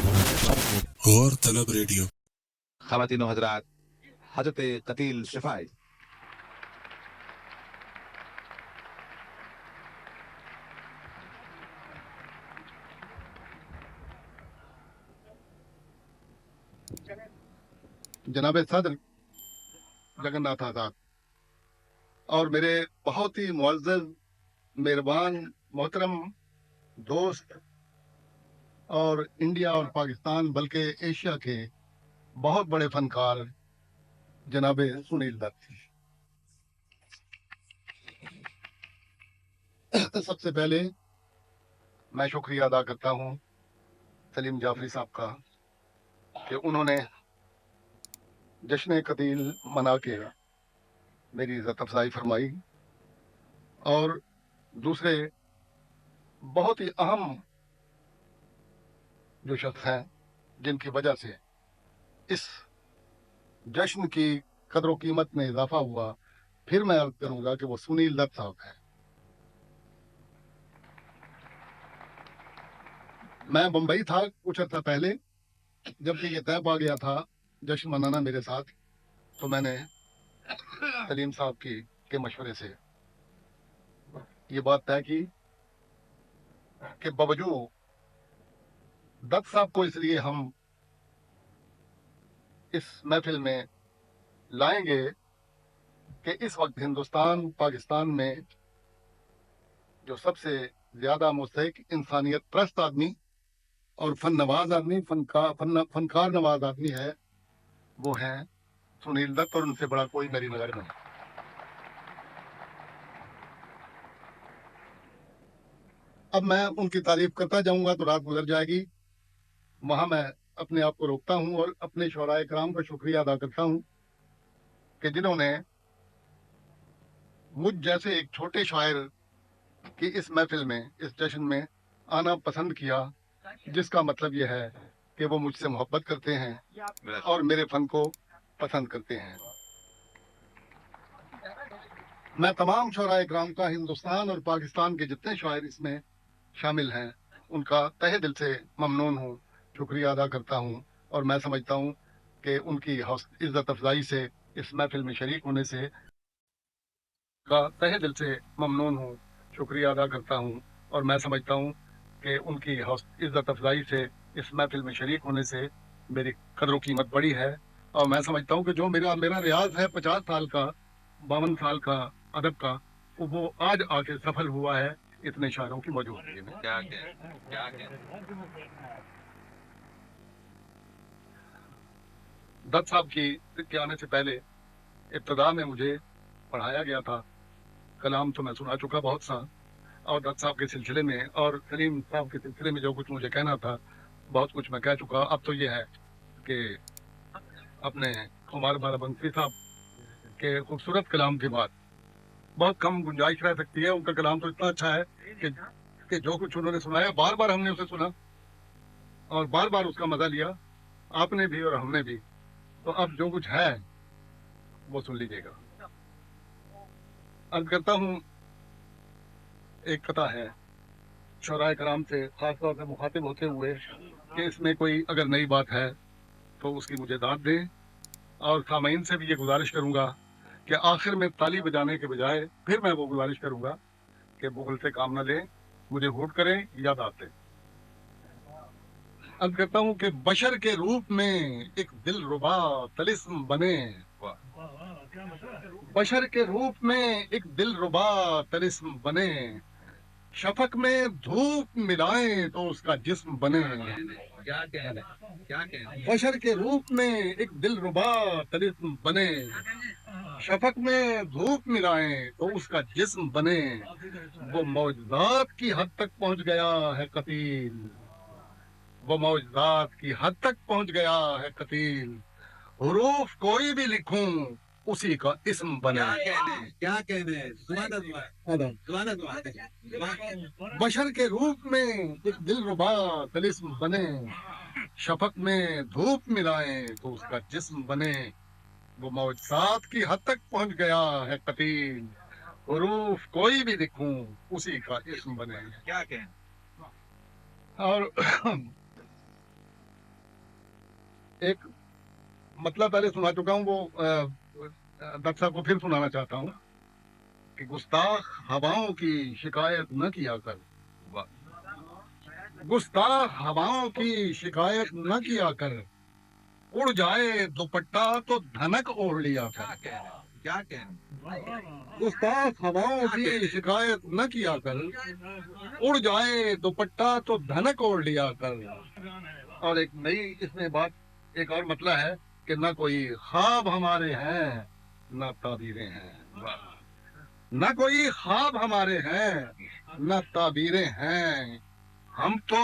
غور طلب ریڈیو. خواتین و حضرات، حضرت قتیل شفاعی. جناب صدر جگن ناتھ آزاد اور میرے بہت ہی معزز مہربان محترم دوست اور انڈیا اور پاکستان بلکہ ایشیا کے بہت بڑے فنکار جناب سنیل دت. سب سے پہلے میں شکریہ ادا کرتا ہوں سلیم جعفری صاحب کا کہ انہوں نے جشن قتیل منا کے میری عزت افزائی فرمائی، اور دوسرے بہت ہی اہم جو شخص ہیں جن کی وجہ سے اس جشن کی قدر و قیمت میں اضافہ ہوا، پھر میں عرض کروں گا کہ وہ سنیل دت صاحب ہیں. میں بمبئی تھا کچھ عرصہ پہلے، جب کہ یہ طے پا گیا تھا جشن منانا میرے ساتھ، تو میں نے سلیم صاحب کے مشورے سے یہ بات طے کی کہ باوجود دت صاحب کو اس لیے ہم اس محفل میں لائیں گے کہ اس وقت ہندوستان پاکستان میں جو سب سے زیادہ مستحق انسانیت پرست آدمی اور فن نواز آدمی فنکار نواز آدمی ہے وہ ہیں سنیل دت، اور ان سے بڑا کوئی میری نظر نہیں. اب میں ان کی تعریف کرتا جاؤں گا تو رات گزر جائے گی. وہاں میں اپنے آپ کو روکتا ہوں اور اپنے شعراء کرام کا شکریہ ادا کرتا ہوں کہ جنہوں نے مجھ جیسے ایک چھوٹے شاعر کی اس محفل میں، اس جشن میں آنا پسند کیا، جس کا مطلب یہ ہے کہ وہ مجھ سے محبت کرتے ہیں اور میرے فن کو پسند کرتے ہیں. میں تمام شعراء کرام کا، ہندوستان اور پاکستان کے جتنے شاعر اس میں شامل ہیں، ان کا تہہ دل سے ممنون ہوں، شکریہ ادا کرتا ہوں، اور میں سمجھتا ہوں کہ ان کی عزت افزائی سے، اس محفل میں شریک ہونے سے کا تہہ دل سے ممنون ہوں، شکریہ ادا کرتا ہوں، اور میں سمجھتا ہوں کہ ان کی عزت افزائی سے، اس محفل میں شریک ہونے سے میری قدر و قیمت بڑی ہے. اور میں سمجھتا ہوں کہ جو میرا ریاض ہے 50 سال کا، 52 سال کا ادب کا، وہ آج آ کے سفل ہوا ہے اتنے شاعروں کی موجودگی میں. دت صاحب کے آنے سے پہلے ابتدا میں مجھے پڑھایا گیا تھا کلام، تو میں سنا چکا بہت سا، اور دت صاحب کے سلسلے میں اور سلیم صاحب کے سلسلے میں جو کچھ مجھے کہنا تھا بہت کچھ میں کہہ چکا. اب تو یہ ہے کہ اپنے عمر بارابنسی صاحب کے خوبصورت کلام کے بعد بہت کم گنجائش رہ سکتی ہے. ان کا کلام تو اتنا اچھا ہے کہ جو کچھ انہوں نے سنایا بار بار ہم نے اسے سنا اور بار بار اس کا مزہ لیا، آپ نے بھی اور ہم نے بھی. تو اب جو کچھ ہے وہ سن لیجیے گا. عرض کرتا ہوں، ایک قطع ہے شعراء کرام سے خاص طور سے مخاطب ہوتے ہوئے کہ اس میں کوئی اگر نئی بات ہے تو اس کی مجھے داد دیں، اور سامعین سے بھی یہ گزارش کروں گا کہ آخر میں تالی بجانے کے بجائے پھر میں وہ گزارش کروں گا کہ بغل سے کام نہ لیں، مجھے ووٹ کریں یا داد دیں. عرض کرتا ہوں کہ بشر کے روپ میں ایک دل ربا طلسم بنے، بشر کے روپ میں ایک دل ربا طلسم بنے، شفق میں دھوپ ملائیں تو اس کا جسم بنے. بشر کے روپ میں ایک دل ربا طلسم بنے، شفق میں دھوپ ملائیں تو اس کا جسم بنے. وہ معجزات کی حد تک پہنچ گیا ہے قتیل، وہ معجزات کی حد تک پہنچ گیا ہے قتیل، حروف کوئی بھی لکھوں اسی کا اسم بنے. کیا کہنے بشر کے روپ میں ایک دل ربا طلسم بنے، شفق میں دھوپ ملائیں تو اس کا جسم بنے. وہ معجزات کی حد تک پہنچ گیا ہے قتیل، حروف کوئی بھی لکھوں اسی کا اسم بنے. کیا کہیں. اور ایک مطلب پہلے سنا چکا ہوں، وہ ڈاکٹر صاحب کو پھر سنانا چاہتا ہوں کہ گستاخ ہواؤں کی شکایت نہ کیا کر، گستاخ ہواؤں کی شکایت نہ کیا کر، اڑ جائے دوپٹہ تو دھنک اوڑھ لیا کر، کیا کہنے گستاخ ہواؤں کی شکایت نہ کیا کر، اڑ جائے دوپٹہ تو دھنک اوڑھ لیا کر۔ اور ایک نئی اس میں بات ایک اور مطلب ہے کہ نہ کوئی خواب ہمارے ہیں نہ تعبیریں ہیں، نہ کوئی خواب ہمارے ہیں نہ تعبیریں ہیں، ہم تو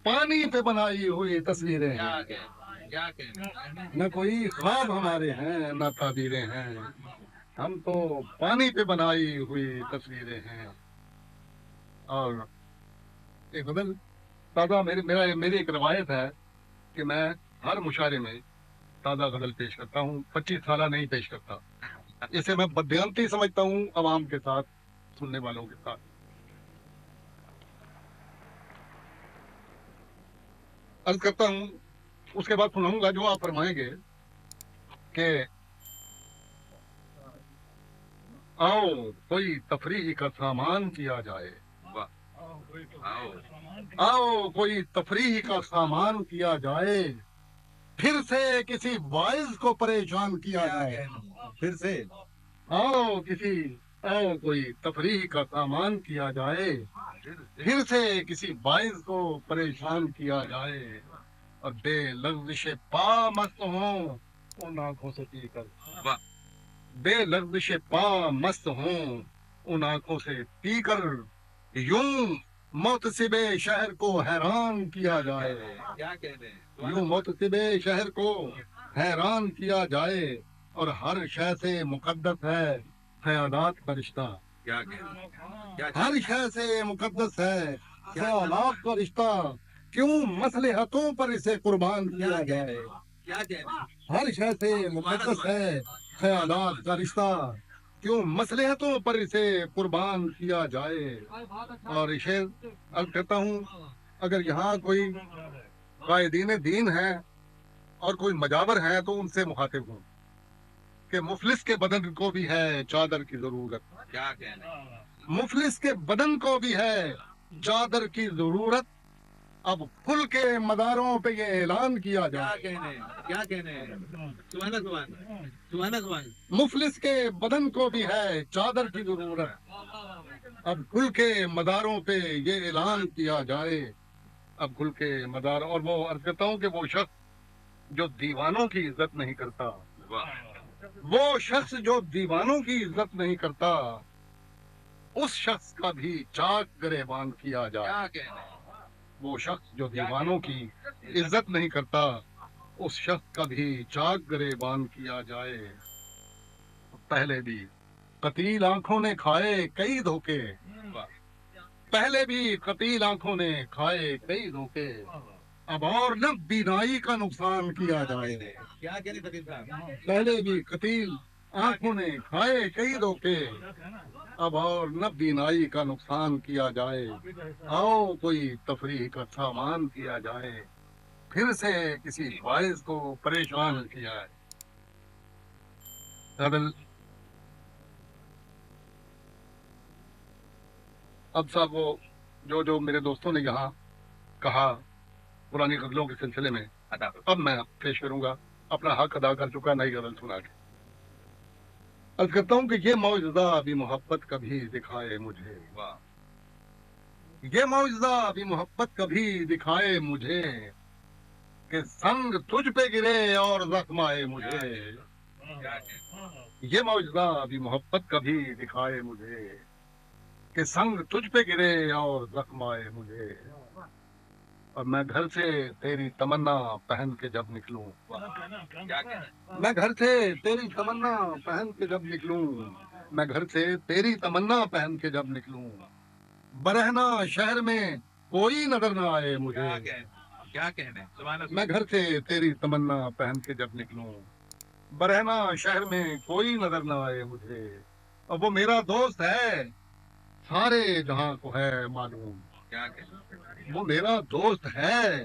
پانی پہ بنائی ہوئی تصویریں ہیں، کیا کہنے نہ کوئی خواب ہمارے ہیں نہ تعبیریں ہیں، ہم تو پانی پہ بنائی ہوئی تصویریں ہیں۔ اور ایک غزل تازہ میری ایک روایت ہے کہ میں ہر مشاعرے میں تازہ غزل پیش کرتا ہوں، 25 سالہ نہیں پیش کرتا، اسے میں بددیانتی سمجھتا ہوں عوام کے ساتھ، سننے والوں کے ساتھ۔ عرض کرتا ہوں، اس کے بعد سناؤں گا جو آپ فرمائیں گے کہ آؤ کوئی تفریح کا سامان کیا جائے، آؤ کوئی تفریح کا سامان کیا جائے، پھر سے کسی باعث کو پریشان کیا جائے، پھر سے آؤ کوئی تفریح کا سامان کیا جائے، پھر سے کسی باعث کو پریشان کیا جائے، اور بے لغزش پا مست ہوں ان آنکھوں سے پی کر، بے لغزش پا مست ہوں ان آنکھوں سے پی کر، یوں محتسب شہر کو حیران کیا جائے، کیا کہنے یوں محتسب شہر کو حیران کیا جائے، اور ہر شے سے مقدس ہے خیالات کا رشتہ، کیا کہنے ہر شے سے مقدس ہے خیالات کا رشتہ، کیوں مصلحتوں پر اسے قربان کیا جائے، کیا کہنے ہر شے سے مقدس ہے خیالات کا رشتہ، کیوں مصلحتوں پر اسے قربان کیا جائے۔ اور اسے عرض کرتا ہوں، اگر یہاں کوئی قائدین دین ہے اور کوئی مجاور ہے تو ان سے مخاطب ہوں کہ مفلس کے بدن کو بھی ہے چادر کی ضرورت، کیا کہنے مفلس کے بدن کو بھی ہے چادر کی ضرورت، اب کھل کے مداروں پہ یہ اعلان کیا جائے، کیا کہنے سبحان سبحان سبحان سبحان مفلس کے بدن کو بھی ہے چادر کی ضرورت، اب کھل کے مداروں پہ یہ اعلان کیا جائے، اب کھل کے مدار۔ اور وہ عرض کرتا ہوں کہ وہ شخص جو دیوانوں کی عزت نہیں کرتا، وہ شخص جو دیوانوں کی عزت نہیں کرتا، اس شخص کا بھی چاک گریبان کیا جائے، کیا کہنے وہ شخص جو دیوانوں کی عزت نہیں کرتا، اس شخص کا بھی چاک گریبان کیا جائے۔ پہلے بھی قتیل آنکھوں نے کھائے کئی دھوکے، پہلے بھی قتیل آنکھوں نے کھائے کئی دھوکے، اب اور نہ بینائی کا نقصان کیا جائے، کیا کہنے فقیر صاحب پہلے بھی قتیل آنکھوں نے کھائے کئی دھوکے، اب اور نہ بینائی کا نقصان کیا جائے، آؤ کوئی تفریح کا سامان کیا جائے، پھر سے کسی باعث کو پریشان کیا ہے۔ اب صاحب وہ جو میرے دوستوں نے یہاں کہا پرانی غزلوں کے سلسلے میں، اب میں پیش کروں گا، اپنا حق ادا کر چکا نئی غزل سنا کے۔ عرض کرتا ہوں کہ یہ معجزہ ابھی محبت کبھی دکھائے مجھے، یہ معجزہ ابھی محبت کبھی دکھائے مجھے، کہ سنگ تجھ پہ گرے اور زخم آئے مجھے، یہ معجزہ ابھی محبت کبھی دکھائے مجھے، کہ سنگ تجھ پہ گرے اور زخم آئے مجھے، اور میں گھر سے تیری تمنا پہن کے جب نکلوں، میں گھر سے تیری تمنا پہن کے جب نکلوں، میں گھر سے تیری تمنا پہن کے جب نکلوں، برہنا شہر میں کوئی نظر نہ آئے مجھے، کیا کہنے سبحان میں گھر سے تیری تمنا پہن کے جب نکلوں، برہنا شہر میں کوئی نظر نہ آئے مجھے، اور وہ میرا دوست ہے سارے جہاں کو ہے معلوم، کیا کہنے وہ میرا دوست ہے